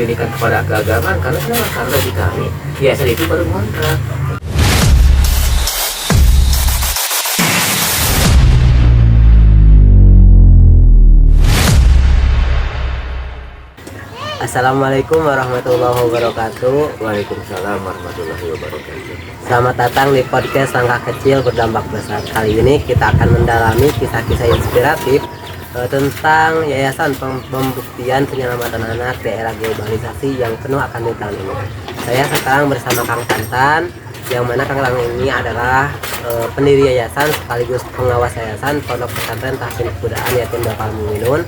pendidikan kepada keagamaan. Karena kenapa? Karena di kami yayasan itu baru kontrak. Assalamualaikum warahmatullahi wabarakatuh. Waalaikumsalam warahmatullahi wabarakatuh. Selamat datang di podcast Langkah Kecil Berdampak Besar. Kali ini kita akan mendalami kisah-kisah inspiratif tentang Yayasan Pembuktian Penyelamatan Anak di Era Globalisasi yang penuh akan tantangan ini. Saya sekarang bersama Kang Tantan, yang mana Kang Tantan ini adalah pendiri yayasan sekaligus pengawas yayasan Pondok Pesantren Tahsin Kebudayaan Yatim Bapal Muminun.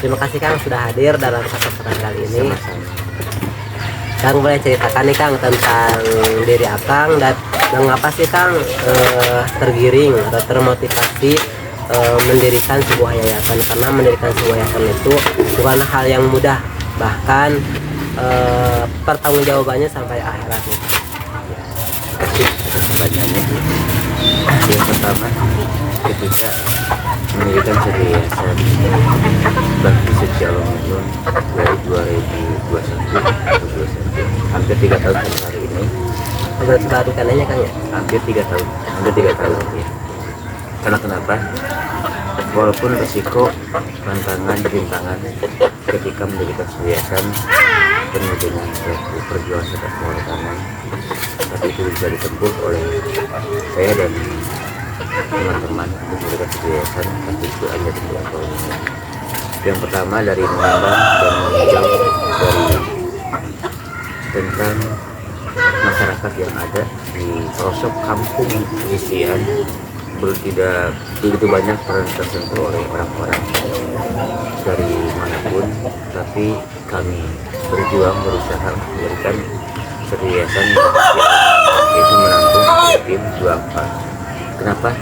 Terima kasih Kang sudah hadir dalam kesempatan kali ini. Kang boleh ceritakan nih Kang tentang diri Akang dan mengapa sih Kang tergiring atau termotivasi mendirikan sebuah yayasan, karena mendirikan sebuah yayasan itu bukan hal yang mudah, bahkan pertanggungjawabannya sampai akhirat nih. Kasih atas pertanyaannya. Yang pertama, ketika mendirikan sebuah yayasan Bakti Suci Al-Mu'min dari 2021 hampir 3 tahun sampai hari ini. Berarti baru kanannya Kang ya? Hampir 3 tahun ya. Karena kenapa? Walaupun resiko, tantangan, rintangan ketika mendirikan sebuah yayasan penuh dengan perjuangan serta pengorbanan, tapi itu bisa ditempuh oleh saya dan teman-teman untuk mendirikan sebuah yayasan tapi itu hanya dilakukan. Yang pertama dari memandang dan meninjau dari tentang masyarakat yang ada di pelosok kampung Isian, tidak begitu banyak peran tersentuh oleh orang-orang dari manapun, tapi kami berjuang berusaha memberikan yayasan yaitu menampung yatim duafa. Kenapa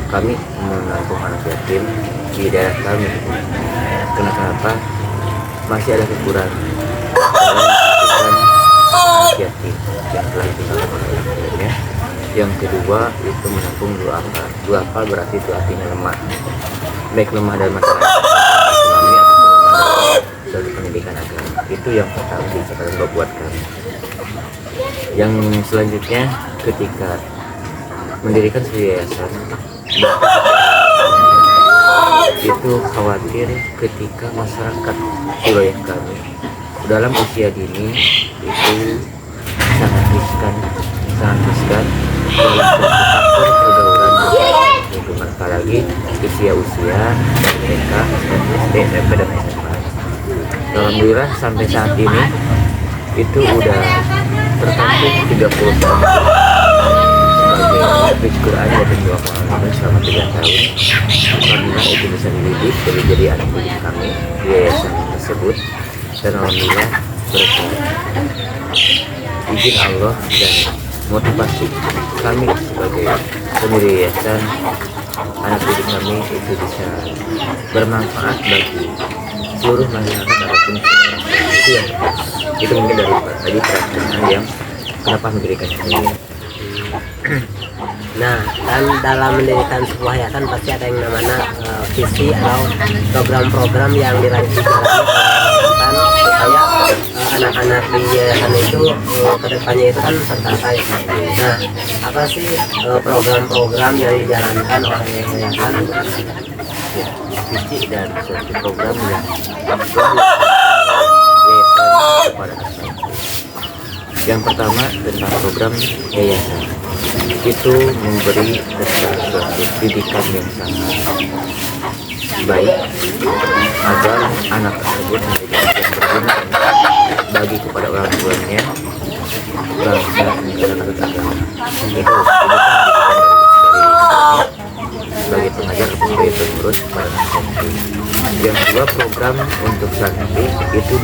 kami menampung anak yatim di daerah kami? Kenapa masih ada kekurangan dalam anak yatim yang telah ditinggalkan oleh orang tuanya. Yang kedua itu menampung duafa berarti itu artinya lemah, baik lemah dalam masalah ekonomi atau lemah dari pendidikan agama. Itu yang pertama bisa buat kami. Yang selanjutnya ketika mendirikan sebuah yayasan itu khawatir ketika masyarakat wilayah kami dalam usia dini itu sangat riskan dalam suatu faktor pergaulan lingkungan, apalagi usia dari TK, SD, SMP dan SMA. Alhamdulillah sampai saat ini itu udah tertampung 30 tahun sebagai Quran dan penjual pengalaman selama 3 tahun. Alhamdulillah itu bisa dididik jadi anak didik kami di yayasan tersebut, dan alhamdulillah berkat izin Allah dan motivasi kami sebagai pendiri yayasan, anak didik kami itu bisa bermanfaat bagi seluruh masyarakat ataupun itu mungkin dari tadi perasaan yang kenapa mendirikan ini. Nah, dan dalam mendirikan sebuah yayasan pasti ada yang namanya visi atau program-program yang dirancang supaya anak-anak di yayasan itu kedepannya itu kan tercapai. Nah, apa sih program-program yang dijalankan oleh yayasan? Ya, visi dan suatu program yang yayasan kepada anak. Yang pertama tentang program yayasan itu memberi suatu pendidikan yang sangat baik agar anak tersebut menjadi yang berguna bagi kepada orang tuanya, bangsa, negara dan agama. Itu sebagai pengajar atau sebagai pengurus pada santri. Yang kedua, program untuk santri itu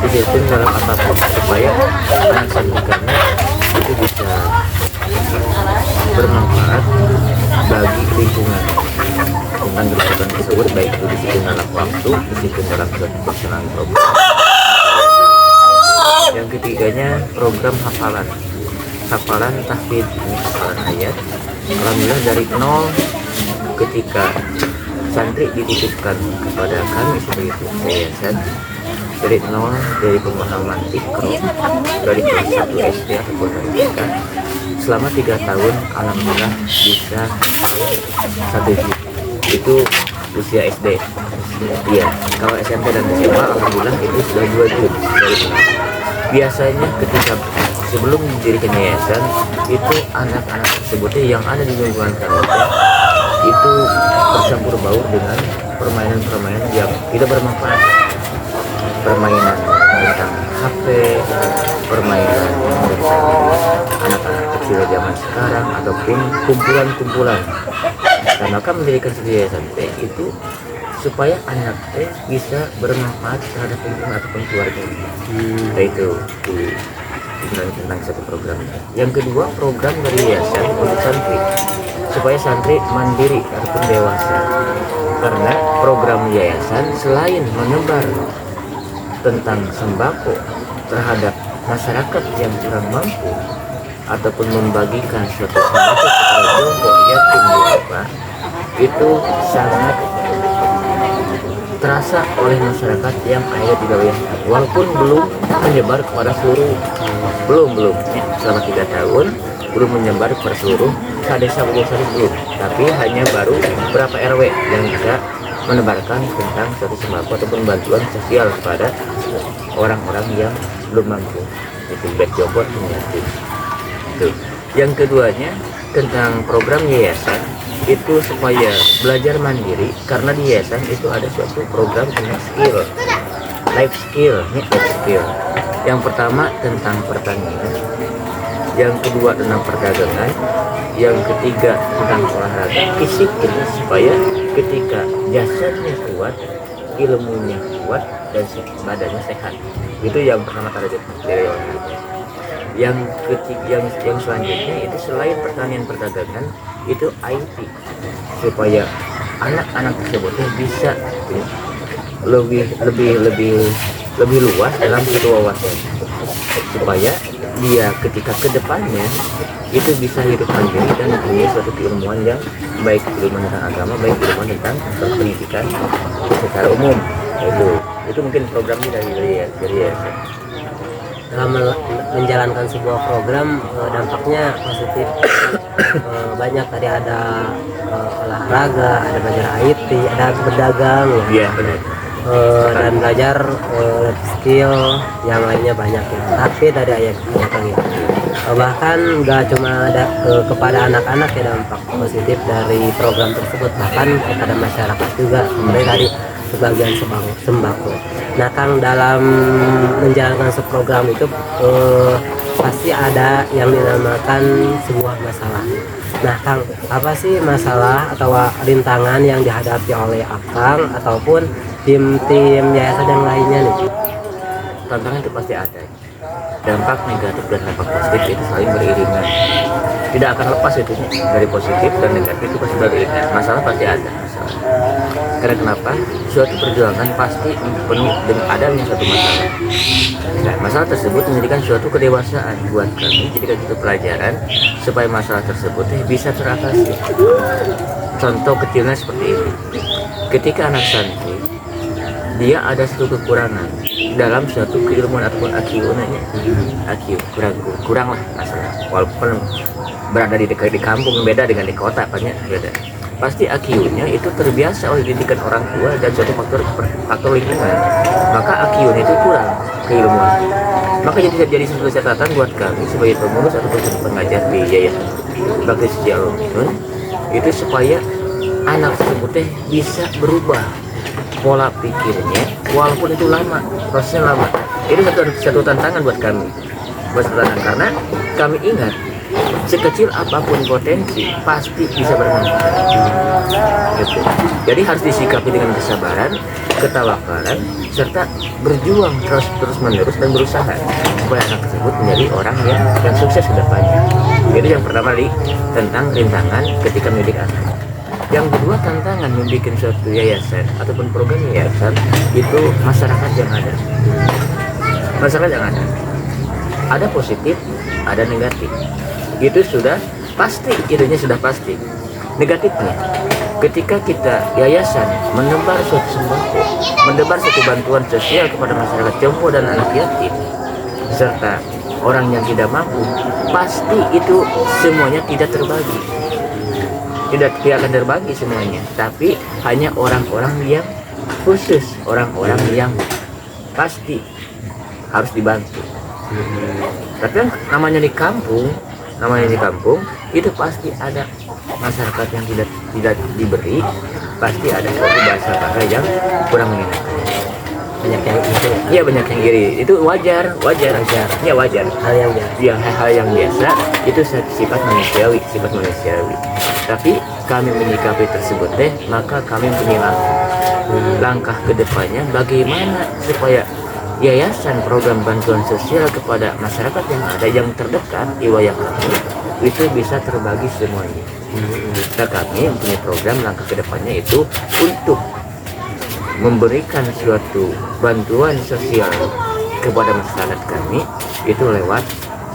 disiplin dalam apapun supaya anak santri kami itu bisa bermanfaat bagi lingkungan. Tentang kegiatan tersebut baik itu disiplin dalam waktu, disiplin dalam pelaksanaan program. Yang ketiganya program hafalan tahfidz, hafalan ayat. Alhamdulillah dari nol ketika santri dititipkan kepada kami sebagai yayasan, dari nol, dari pemahaman ikro, dari kelas 1 SD ataupun TK. Selama 3 tahun alhamdulillah bisa satu juta. Itu usia SD. Iya, kalau SMP dan SMA alhamdulillah itu sudah 2 juta dari pengajar. Biasanya ketika sebelum didirikan yayasan itu anak-anak tersebut yang ada di lingkungan kami itu bercampur baur dengan permainan-permainan yang tidak bermanfaat, permainan tentang HP, permainan tentang anak-anak kecil zaman sekarang ataupun kumpulan-kumpulan. Nah, maka mendirikan yayasan itu supaya anak bisa bermanfaat terhadap lingkungan ataupun keluarga. Nah, itu tentang satu program. Yang kedua, program dari yayasan untuk santri supaya santri mandiri ataupun dewasa. Karena program yayasan selain menebar tentang sembako terhadap masyarakat yang kurang mampu ataupun membagikan suatu sembako kepada kelompok yatim duafa, itu sangat terasa oleh masyarakat yang ada di wilayah, walaupun belum menyebar kepada seluruh, belum selama 3 tahun belum menyebar kepada seluruh desa belum, tapi hanya baru beberapa RW yang bisa menebarkan tentang suatu sembako ataupun bantuan sosial kepada orang-orang yang belum mampu, itu baik jobot yatim. Itu. Yang keduanya tentang program yayasan itu supaya belajar mandiri, karena di yayasan itu ada suatu program tentang skill, life skill. Yang pertama tentang pertanian, yang kedua tentang perdagangan, yang ketiga tentang olahraga fisik, ini supaya ketika jasadnya kuat, ilmunya kuat, dan badannya sehat. Itu yang pertama target dari olahraga. Yang ketiga, yang selanjutnya itu selain pertanian perdagangan itu IT, supaya anak-anak tersebut bisa lebih luas dalam satu wawasan, supaya dia ketika kedepannya itu bisa hidup mandiri dan mempunyai suatu keilmuan yang baik ilmu tentang agama, baik ilmu tentang pendidikan secara umum. Itu mungkin programnya dari yayasan. Dalam menjalankan sebuah program dampaknya positif. Banyak tadi ada olahraga, ada belajar IT, ada berdagang, Iya, benar. Dan belajar skill yang lainnya banyak ya. Tapi dari ayat ya, bahkan nggak cuma ada kepada anak-anak ya dampak positif dari program tersebut, bahkan kepada masyarakat juga. Mulai dari sebagian sembako. Nah, Kang, dalam menjalankan seprogram itu pasti ada yang dinamakan sebuah masalah. Nah, Kang, apa sih masalah atau rintangan yang dihadapi oleh Akang ataupun tim-tim yayasan yang lainnya nih? Tantangan itu pasti ada. Dampak negatif dan dampak positif itu saling beriringan. Tidak akan lepas itu dari positif dan negatif, itu pasti beriringan. Masalah pasti ada. Karena kenapa? Suatu perjuangan pasti penuh dengan adanya suatu masalah. Nah, masalah tersebut menjadikan suatu kedewasaan buat kami, jadikan itu pelajaran supaya masalah tersebut bisa teratasi. Contoh kecilnya seperti ini. Ketika anak santri dia ada suatu kekurangan dalam suatu keilmuan ataupun IQ kurang lah masalah, walaupun berada di kampung beda dengan di kota, banyak beda. Pasti IQ-nya itu terbiasa oleh didikan orang tua dan suatu faktor lingkungan, maka IQ-nya itu kurang keilmuan. Maka jadi sebuah catatan buat kami sebagai pengurus ataupun pengajar di Yayasan Bakti Setia Al-Mu'minun itu supaya anak tersebut bisa berubah pola pikirnya, walaupun itu lama, prosesnya lama. Itu satu tantangan buat kami, karena kami ingat sekecil apapun potensi pasti bisa bermanfaat. Gitu. Jadi harus disikapi dengan kesabaran, ketawakalan, serta berjuang terus menerus dan berusaha supaya anak tersebut menjadi orang yang sukses ke depannya. Jadi yang pertama tentang rintangan ketika mendidik anak. Yang kedua, tantangan membuat suatu yayasan ataupun program yayasan itu masyarakat yang ada. Masyarakat yang ada positif, ada negatif. Itu sudah pasti, idenya sudah pasti. Negatifnya, ketika kita yayasan menebar suatu sembako, menebar suatu bantuan sosial kepada masyarakat jompo dan anak yatim serta orang yang tidak mampu, pasti itu semuanya tidak terbagi, tidak akan terbagi semuanya, tapi hanya orang-orang yang khusus, orang-orang yang pasti harus dibantu. Tapi kan namanya di kampung itu pasti ada masyarakat yang tidak diberi, pasti ada suatu bahasa yang kurang menyenangkan. Banyak yang itu. Iya, banyak yang iri. Itu wajar. Ya wajar. Hal yang biasa. Ya hal yang biasa, itu sifat manusiawi. Tapi kami menyikapi tersebut maka kami punya langkah ke depannya bagaimana supaya yayasan program bantuan sosial kepada masyarakat yang ada yang terdekat di wilayah kami itu bisa terbagi semuanya. Nah, kami punya program langkah kedepannya itu untuk memberikan suatu bantuan sosial kepada masyarakat kami itu lewat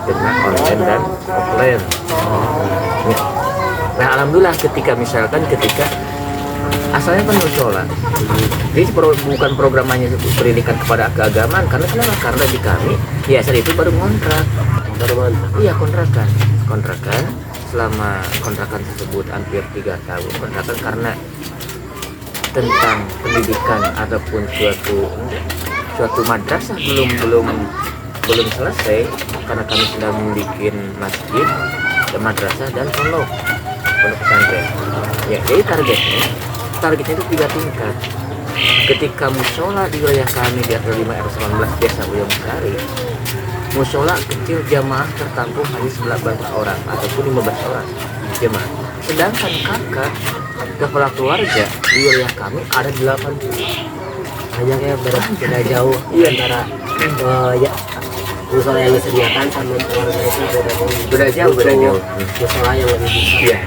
dengan online dan offline. Nah, alhamdulillah ketika asalnya kan musola. Jadi bukan programnya pendidikan kepada keagamaan, karena di kami yayasan itu baru kontrak. Iya, kontrakan selama kontrakan tersebut hampir 3 tahun kontrakan karena tentang pendidikan ataupun suatu madrasah belum selesai karena kami sedang membuat masjid, madrasah dan pondok pesantren. Ya, jadi targetnya itu 3 tingkat. Ketika musola di wilayah kami di RT 5 R19 Desa Uyung Sari, musola kecil jamaah tertampung hanya 19 orang ataupun 15 orang jemaah. Sedangkan kakak kepala keluarga di wilayah kami ada 80. Hanya kayak beda jauh antara ya musola yang disediakan sama keluarga itu beda jauh. Musola yang lebih Iya.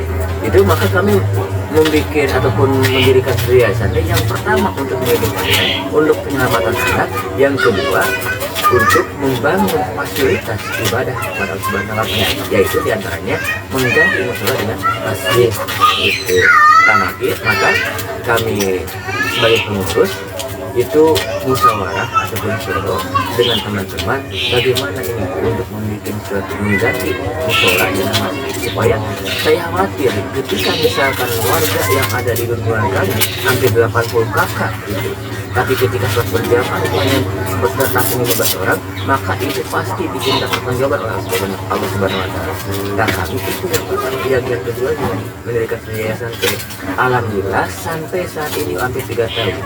Itu maka kami membuat ataupun mendirikan yayasan yang pertama untuk penyelamatan anak, yang kedua untuk membangun fasilitas ibadah kepada Allah Subhanahu wa Ta'ala, yaitu diantaranya mengganti musola dengan masjid. Itu maka kami sebagai pengurus itu musyawarah ataupun syuro dengan teman-teman bagaimana ini untuk membuat suatu mengganti musola dengan masjid, supaya saya khawatir ketika misalkan warga yang ada di lingkungan kami hampir 80 kakak gitu, tapi ketika sholat berjamaah hanya bertampung 15 orang, maka itu pasti ditindak pertanggungjawaban oleh Allah Subhanahu wa Ta'ala. Nah, kami itu yang kedua juga mendirikan yayasan. Alhamdulillah sampai saat ini hampir 3 tahun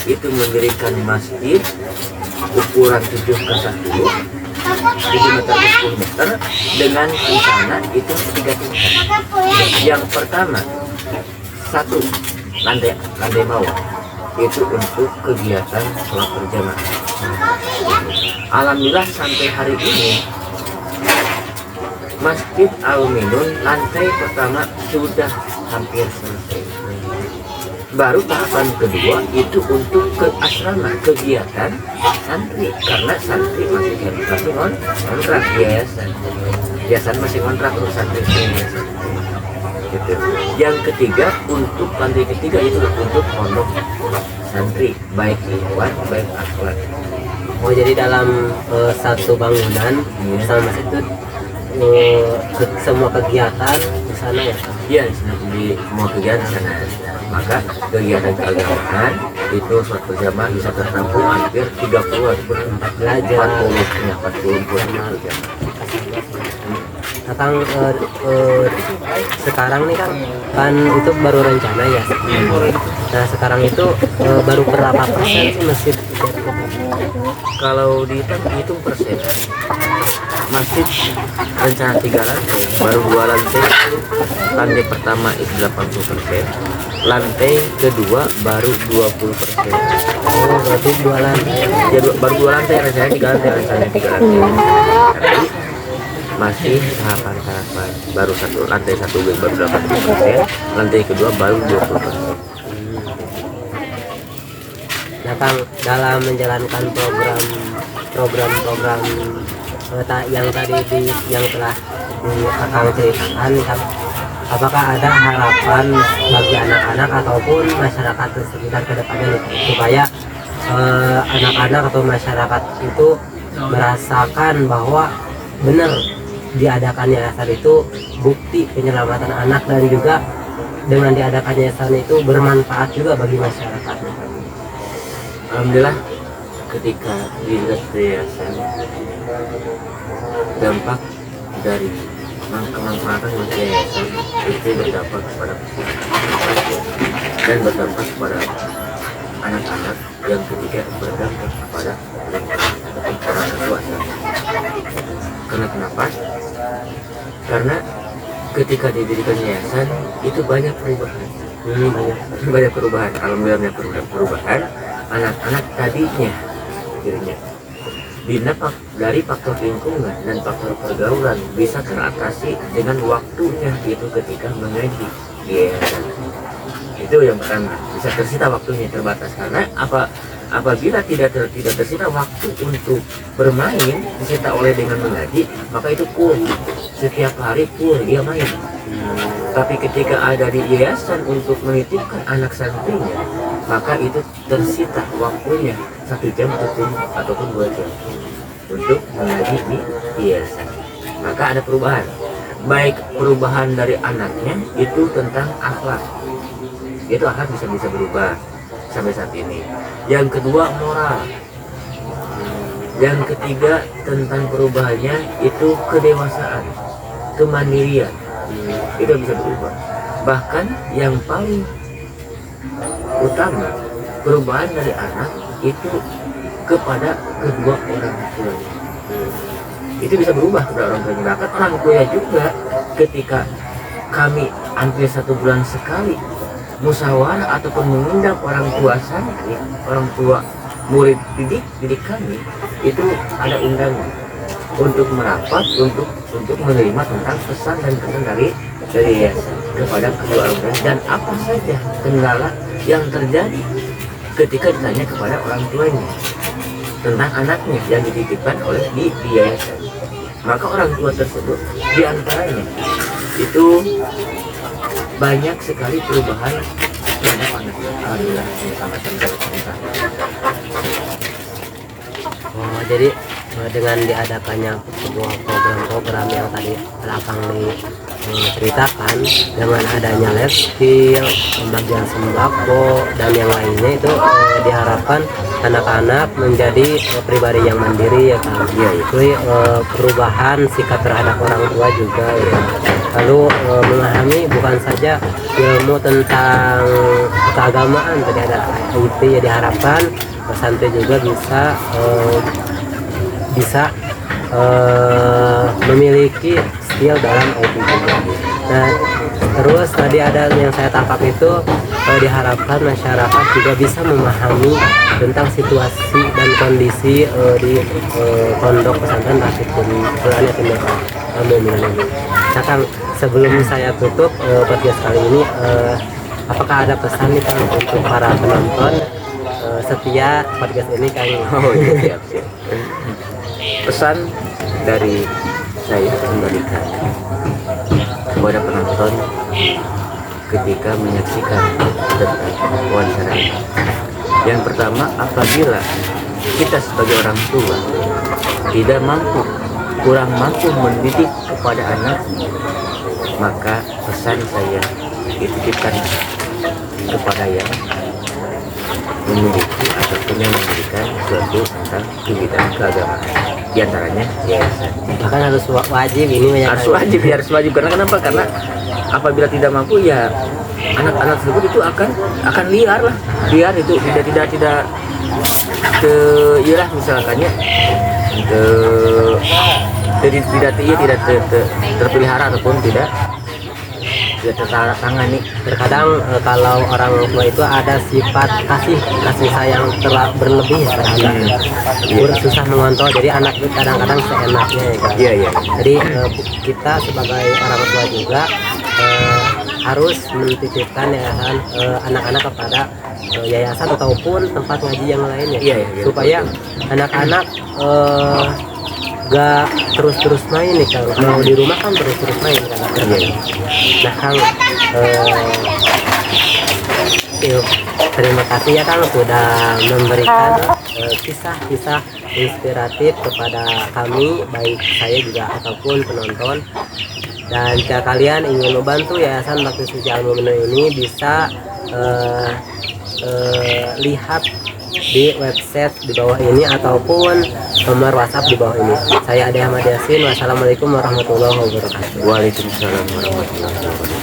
itu mendirikan masjid ukuran 7 ke 10, 7 meter ke 10 meter dengan di sana itu 3 tingkat. Yang pertama 1 lantai bawah itu untuk kegiatan sholat berjamaah. Alhamdulillah sampai hari ini Masjid Al-Minun lantai pertama sudah hampir selesai. Baru tahapan kedua itu untuk ke asrama, kegiatan santri, karena santri masih kontrak yayasan masih kontrak untuk santri yayasan. Gitu. Yang ketiga untuk lantai ketiga itu untuk pondok santri, baik ikhwan baik akhwat. Oh, jadi dalam satu bangunan sama masjid itu semua kegiatan di sana ya? Iya, di semua kegiatan di sana. Maka kegiatan keagamaan itu sholat berjamaah bisa tertampung hampir 30 ataupun 40 Kang, sekarang nih kan itu baru rencana ya. Nah, sekarang itu baru berapa persen sih masjid? Kalau dihitung persen, masjid rencana 3 lantai, baru 2 lantai. Lantai pertama itu 80%, lantai kedua baru 20%. Oh, berarti 2 lantai. Ya, baru 2 lantai, rencananya 3 lantai, Tapi masih tahapan baru lantai 1 baru 80%, lantai kedua baru 20%. Nah, Kang, dalam menjalankan program yang tadi yang telah Akang ceritakan, Kang, apakah ada harapan bagi anak-anak ataupun masyarakat sekitar ke depannya nih, supaya anak-anak atau masyarakat itu merasakan bahwa benar diadakan yayasan itu bukti penyelamatan anak, dan juga dengan diadakan yayasan itu bermanfaat juga bagi masyarakat. Alhamdulillah ketika dilihat yayasan, dampak dari kemanfaatan yayasan itu berdampak kepada masyarakat dan berdampak kepada anak-anak yang ketiga berdampak kepada orang dewasa. Karena kenapa? Karena ketika didirikan yayasan itu banyak perubahan. Banyak perubahan. Alhamdulillah banyak perubahan. Anak-anak tadinya dirinya dari faktor lingkungan dan faktor pergaulan bisa teratasi dengan waktunya, itu ketika mengaji di yayasan. Itu yang pertama, bisa tersita waktunya terbatas. Karena apabila tidak tersita waktu untuk bermain, disita oleh dengan mengaji, maka itu full, setiap hari full dia main. Tapi ketika ada di yayasan untuk menitipkan anak santrinya, maka itu tersita waktunya 1 jam ataupun 2 jam untuk mengaji di yayasan. Maka ada perubahan, baik perubahan dari anaknya itu tentang akhlak, itu akhlak bisa berubah sampai saat ini. Yang kedua moral, yang ketiga tentang perubahannya itu kedewasaan, kemandirian, itu bisa berubah. Bahkan yang paling utama, perubahan dari anak itu kepada kedua orang tuanya, itu bisa berubah kepada orang tuanya. Bahkan orang tua juga, ketika kami hampir 1 bulan sekali musyawarah ataupun mengundang orang tua santri, orang tua murid didik kami, itu ada undangan untuk merapat, untuk menerima tentang pesan dan pesan dari yayasan kepada kedua orang tua, dan apa saja kendala yang terjadi ketika ditanya kepada orang tuanya tentang anaknya yang dititipkan oleh di yayasan. Maka orang tua tersebut diantaranya itu banyak sekali perubahan terhadap anaknya. Alhamdulillah sangat Oh, jadi dengan diadakannya sebuah program-program yang tadi Akang diceritakan, dengan adanya les skill, pembagian sembako dan yang lainnya, itu diharapkan anak-anak menjadi pribadi yang mandiri ya Kang. Iya. Itu perubahan sikap terhadap orang tua juga ya. Lalu memahami bukan saja ilmu tentang keagamaan, tadi ada IT ya, diharapkan santri juga bisa memiliki skill dalam IT juga. Nah, terus tadi ada yang saya tangkap itu diharapkan masyarakat juga bisa memahami tentang situasi dan kondisi di pondok pesantren Rasyid Qur'an Mu'minun ini. Nah Kang, sebelum saya tutup podcast kali ini, apakah ada pesan nih Kang untuk para penonton setia podcast ini Kang? Oh iya, siap. Pesan dari saya kembalikan kepada penonton ketika menyaksikan tentang wawancara ini. Yang pertama, apabila kita sebagai orang tua kurang mampu mendidik kepada anaknya, maka pesan saya dititipkan kepada yang memiliki ataupun yang memberikan sesuatu tentang bidang keagamaan, diantaranya yayasan. Bahkan harus wajib ini Harus wajib. Karena kenapa? Karena apabila tidak mampu, ya anak-anak tersebut itu akan liar itu tidak iyalah misalkannya tidak terpelihara ataupun tidak tertangani. Terkadang kalau orang tua itu ada sifat kasih sayang berlebih terhadap susah mengontrol, jadi anak itu kadang-kadang seenaknya ya kan. Iya. Jadi kita sebagai orang tua juga harus menitipkan yayasan anak-anak kepada yayasan ataupun tempat ngaji yang lainnya, Iya, supaya anak-anak gak terus-terus main nih Kang. Kalau di rumah kan terus-terus main kan. Nah Kang, terima kasih ya Kang sudah memberikan kisah-kisah inspiratif kepada kami, baik saya juga ataupun penonton. Dan jika kalian ingin membantu Yayasan Bakti Suci Al-Mu'minun ini bisa lihat di website di bawah ini ataupun nomor WhatsApp di bawah ini. Saya Ade Ahmad Yasin. Wassalamualaikum warahmatullahi wabarakatuh. Waalaikumsalam warahmatullahi wabarakatuh.